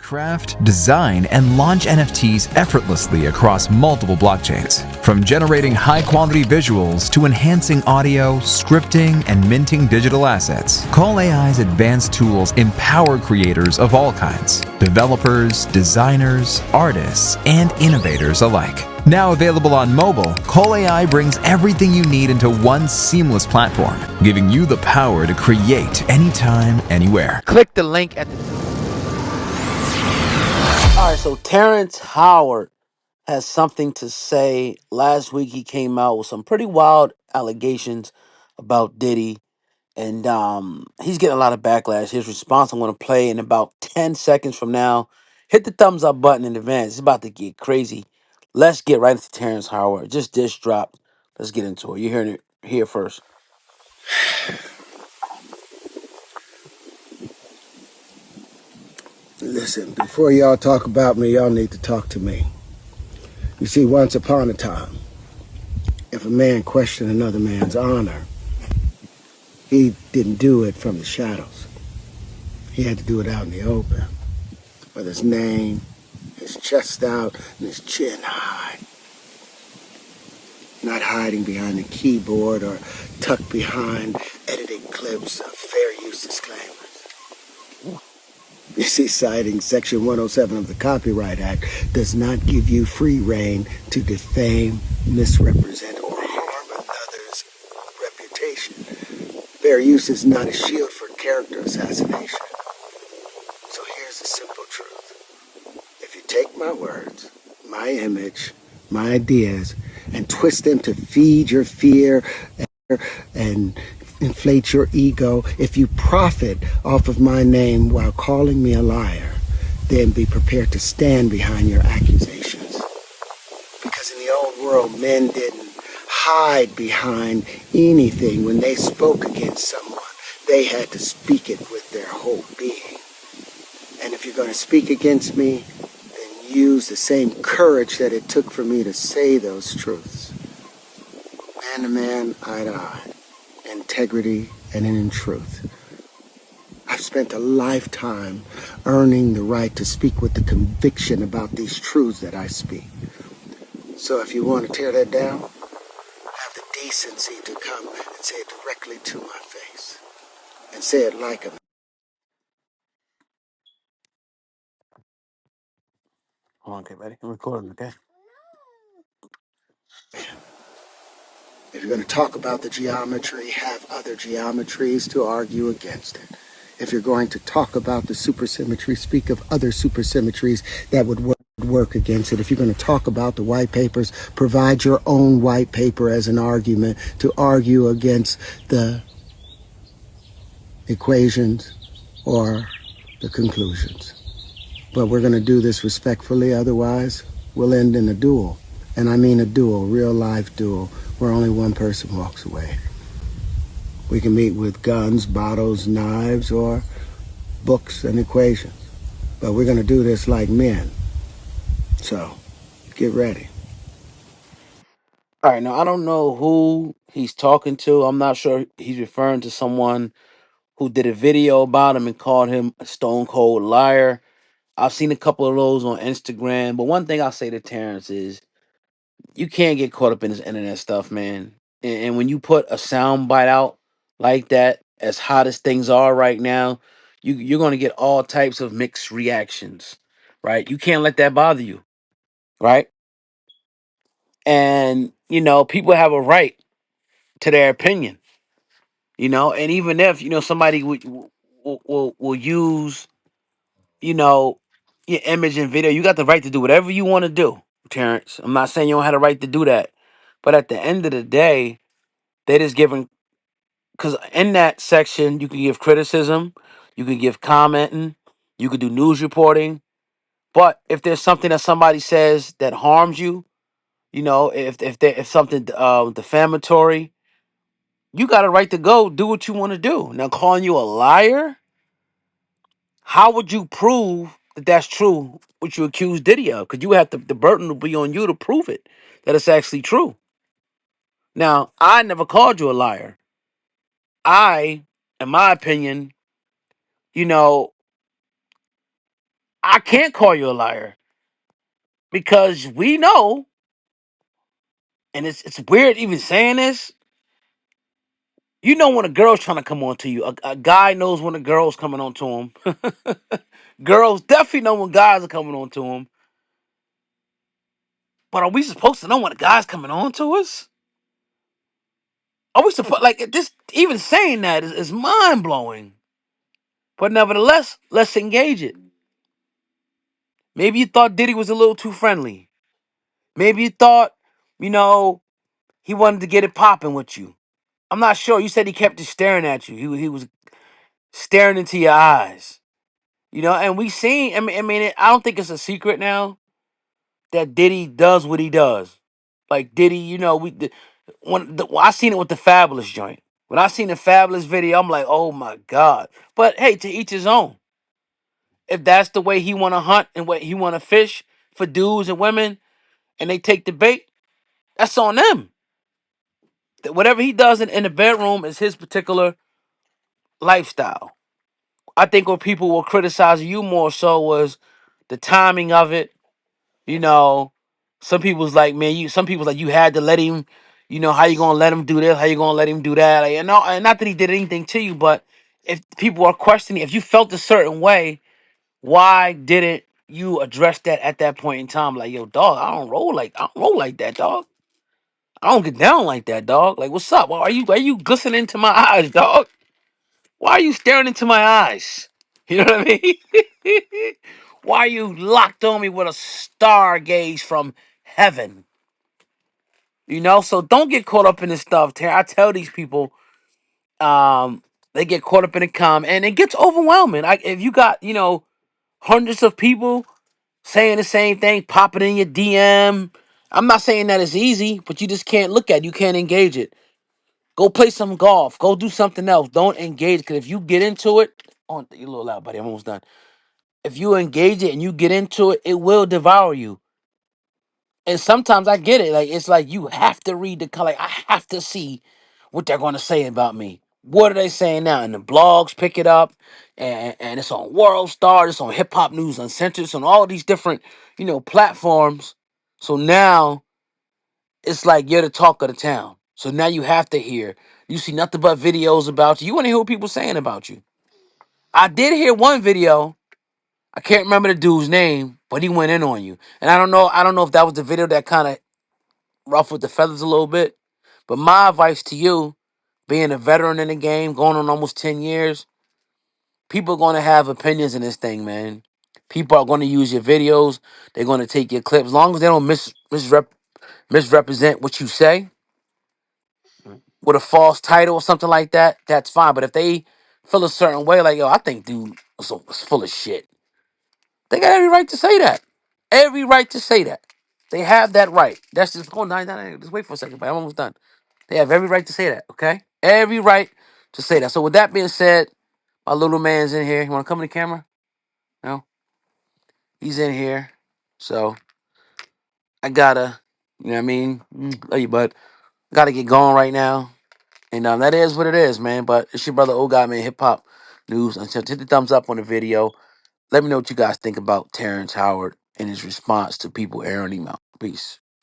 Craft, design, and launch NFTs effortlessly across multiple blockchains. From generating high-quality visuals to enhancing audio, scripting, and minting digital assets, Call AI's advanced tools empower creators of all kinds, developers, designers, artists, and innovators alike. Now available on mobile, Call AI brings everything you need into one seamless platform, giving you the power to create anytime, anywhere. Click the link at the... All right, so Terrence Howard has something to say. Last week he came out with some pretty wild allegations about Diddy, and he's getting a lot of backlash. His response I'm going to play in about 10 seconds from now. Hit the thumbs up button in advance. It's about to get crazy. Let's get right into Terrence Howard. Just dish dropped. Let's get into it. You're hearing it here first. Listen, before y'all talk about me, y'all need to talk to me. You see, once upon a time, if a man questioned another man's honor, he didn't do it from the shadows. He had to do it out in the open, with his name, his chest out, and his chin high. Not hiding behind a keyboard or tucked behind editing clips of fair use disclaimers. You see, citing Section 107 of the Copyright Act does not give you free rein to defame, misrepresent, or harm another's reputation. Fair use is not a shield for character assassination. So here's the simple truth. If you take my words, my image, my ideas, and twist them to feed your fear and inflate your ego, if you profit off of my name while calling me a liar, then be prepared to stand behind your accusations. Because in the old world, men didn't hide behind anything. When they spoke against someone, they had to speak it with their whole being. And if you're going to speak against me, then use the same courage that it took for me to say those truths. Man to man, eye to eye. Integrity and in truth. I've spent a lifetime earning the right to speak with the conviction about these truths that I speak. So if you want to tear that down, have the decency to come and say it directly to my face. And say it like a... Hold on, okay, buddy. I'm recording, okay? If you're going to talk about the geometry, have other geometries to argue against it. If you're going to talk about the supersymmetry, speak of other supersymmetries that would work against it. If you're going to talk about the white papers, provide your own white paper as an argument to argue against the equations or the conclusions. But we're going to do this respectfully, otherwise we'll end in a duel. And I mean a duel, real life duel, where only one person walks away. We can meet with guns, bottles, knives, or books and equations. But we're going to do this like men. So, get ready. All right, now I don't know who he's talking to. I'm not sure he's referring to someone who did a video about him and called him a stone cold liar. I've seen a couple of those on Instagram, but one thing I'll say to Terrence is you can't get caught up in this internet stuff, man. And when you put a sound bite out like that, as hot as things are right now, you're gonna get all types of mixed reactions, right? You can't let that bother you, right? And people have a right to their opinion, and even if somebody will use you know your image and video, you got the right to do whatever you want to do, Terrence. I'm not saying you don't have the right to do that, but at the end of the day, they just giving, because in that section you can give criticism, you can give commenting, you can do news reporting, but if there's something that somebody says that harms you, if something defamatory, you got a right to go do what you want to do. Now, calling you a liar, how would you prove that that's true? What you accuse Diddy of? Because you have the burden will be on you to prove it, that it's actually true. Now, I never called you a liar. In my opinion, you know, I can't call you a liar because we know, and it's weird even saying this. You know when a girl's trying to come on to you. A guy knows when a girl's coming on to him. Girls definitely know when guys are coming on to him. But are we supposed to know when a guy's coming on to us? Are we supposed like this? Even saying that is mind blowing. But nevertheless, let's engage it. Maybe you thought Diddy was a little too friendly. Maybe you thought, you know, he wanted to get it popping with you. I'm not sure. You said he kept just staring at you. He was staring into your eyes. You know, and we seen. I don't think it's a secret now that Diddy does what he does. Like Diddy, you know, when I seen it with the Fabulous joint. When I seen the Fabulous video, I'm like, oh my god. But hey, to each his own. If that's the way he want to hunt and what he want to fish for dudes and women, and they take the bait, that's on them. Whatever he does in the bedroom is his particular lifestyle. I think what people were criticizing you more so was the timing of it. You know, some people's like, man, some people's like you had to let him, you know, how you gonna let him do this, how you gonna let him do that. Like, and not that he did anything to you, but if people are questioning, if you felt a certain way, why didn't you address that at that point in time? Like, yo, dog, I don't roll like that, dog. I don't get down like that, dog. Like, what's up? Why are you glistening into my eyes, dog? Why are you staring into my eyes? You know what I mean? Why are you locked on me with a stargaze from heaven? You know, so don't get caught up in this stuff. I tell these people, they get caught up in the and it gets overwhelming. If you got, you know, hundreds of people saying the same thing, popping in your DM. I'm not saying that it's easy, but you just can't look at it. You can't engage it. Go play some golf. Go do something else. Don't engage, because if you get into it, oh, you're a little loud, buddy. I'm almost done. If you engage it and you get into it, it will devour you. And sometimes I get it. Like it's like you have to read the color. Like, I have to see what they're going to say about me. What are they saying now? And the blogs pick it up, and it's on World Star, it's on Hip Hop News Uncensored, it's on all these different, you know, platforms. So now it's like you're the talk of the town. So now you have to hear. You see nothing but videos about you. You want to hear what people saying about you. I did hear one video. I can't remember the dude's name, but he went in on you. And I don't know. I don't know if that was the video that kind of ruffled the feathers a little bit. But my advice to you, being a veteran in the game, going on almost 10 years, people are going to have opinions in this thing, man. People are going to use your videos. They're going to take your clips. As long as they don't misrepresent what you say with a false title or something like that, that's fine. But if they feel a certain way, like, yo, I think dude was full of shit, they got every right to say that. Every right to say that. They have that right. That's just, oh, no, just wait for a second, but I'm almost done. They have every right to say that, okay? Every right to say that. So with that being said, my little man's in here. You want to come in the camera? No? He's in here. So I gotta, you know what I mean? Love you, bud. Gotta get going right now. And that is what it is, man. But it's your brother, Old Guy, man, Hip Hop News. And so hit the thumbs up on the video. Let me know what you guys think about Terrence Howard and his response to people airing him out. Peace.